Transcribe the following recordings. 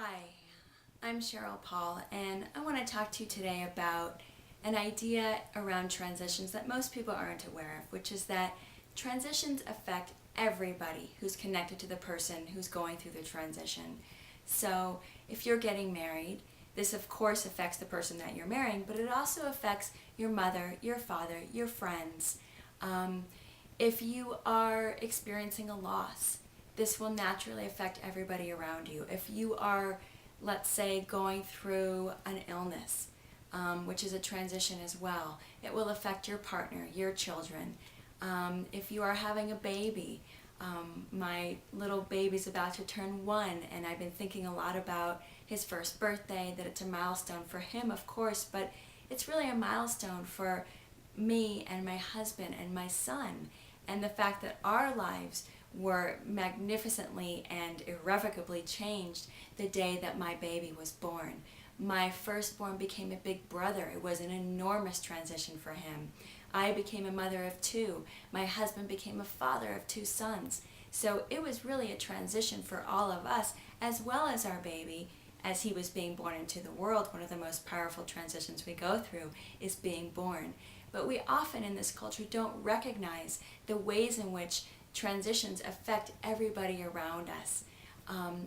Hi, I'm Cheryl Paul, and I want to talk to you today about an idea around transitions that most people aren't aware of, which is that transitions affect everybody who's connected to the person who's going through the transition. So, if you're getting married, this of course affects the person that you're marrying, but it also affects your mother, your father, your friends. Um, if you are experiencing a loss, this will naturally affect everybody around you. If you are, let's say, going through an illness, which is a transition as well, it will affect your partner, your children. If you are having a baby, my little baby's about to turn 1, and I've been thinking a lot about his first birthday, that it's a milestone for him, of course, but it's really a milestone for me and my husband and my son, and the fact that our lives were magnificently and irrevocably changed the day that my baby was born. My firstborn became a big brother. It was an enormous transition for him. I became a mother of 2. My husband became a father of 2 sons. So it was really a transition for all of us, as well as our baby, as he was being born into the world. One of the most powerful transitions we go through is being born. But we often in this culture don't recognize the ways in which transitions affect everybody around us.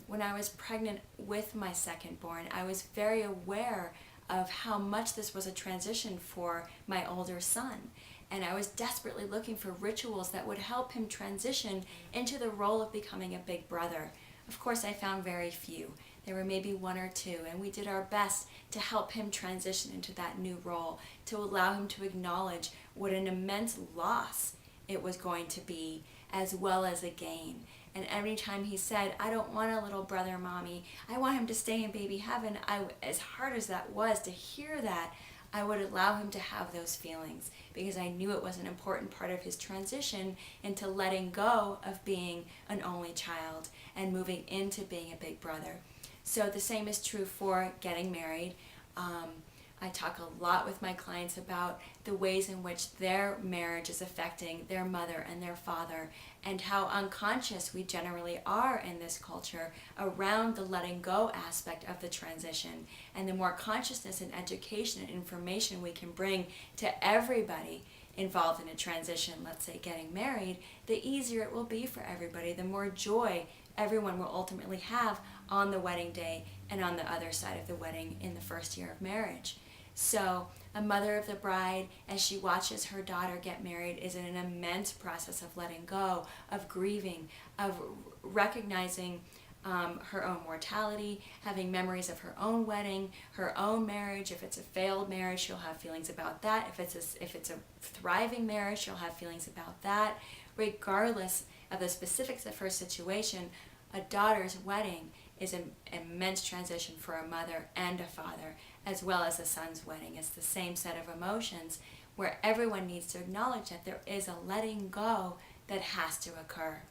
When I was pregnant with my second born, I was very aware of how much this was a transition for my older son. And I was desperately looking for rituals that would help him transition into the role of becoming a big brother. Of course, I found very few. There were maybe 1 or 2, and we did our best to help him transition into that new role, to allow him to acknowledge what an immense loss it was going to be, as well as a gain. And every time he said, "I don't want a little brother, Mommy, I want him to stay in baby heaven," as hard as that was to hear that, I would allow him to have those feelings, because I knew it was an important part of his transition into letting go of being an only child and moving into being a big brother. So the same is true for getting married. I talk a lot with my clients about the ways in which their marriage is affecting their mother and their father, and how unconscious we generally are in this culture around the letting go aspect of the transition. And the more consciousness and education and information we can bring to everybody involved in a transition, let's say getting married, the easier it will be for everybody, the more joy everyone will ultimately have on the wedding day and on the other side of the wedding in the first year of marriage. So a mother of the bride, as she watches her daughter get married, is in an immense process of letting go, of grieving, of recognizing her own mortality, having memories of her own wedding, her own marriage. If it's a failed marriage, she'll have feelings about that. If it's a thriving marriage, she'll have feelings about that. Regardless of the specifics of her situation, a daughter's wedding is an immense transition for a mother and a father, as well as a son's wedding. It's the same set of emotions where everyone needs to acknowledge that there is a letting go that has to occur.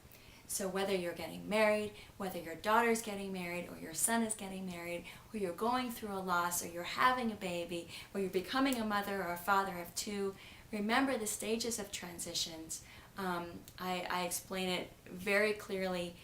So whether you're getting married, whether your daughter's getting married, or your son is getting married, or you're going through a loss, or you're having a baby, or you're becoming a mother or a father of 2, remember the stages of transitions. I explain it very clearly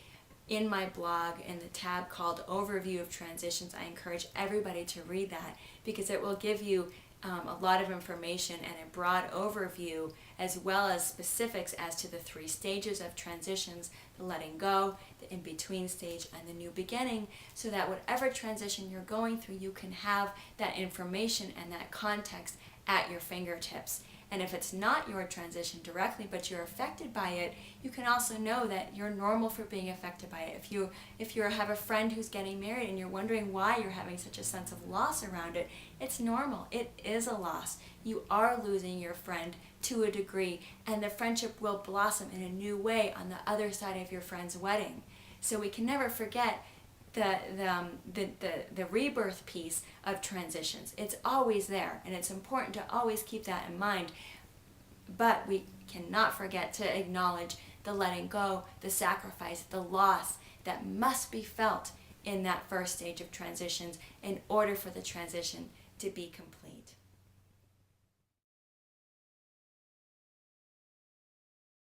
in my blog in the tab called Overview of Transitions. I encourage everybody to read that, because it will give you a lot of information and a broad overview, as well as specifics as to the 3 stages of transitions: the letting go, the in-between stage, and the new beginning, so that whatever transition you're going through, you can have that information and that context at your fingertips. And if it's not your transition directly, but you're affected by it, you can also know that you're normal for being affected by it. If you have a friend who's getting married and you're wondering why you're having such a sense of loss around it, it's normal. It is a loss. You are losing your friend to a degree, and the friendship will blossom in a new way on the other side of your friend's wedding. So we can never forget the rebirth piece of transitions. It's always there, and it's important to always keep that in mind. But we cannot forget to acknowledge the letting go, the sacrifice, the loss that must be felt in that first stage of transitions in order for the transition to be complete.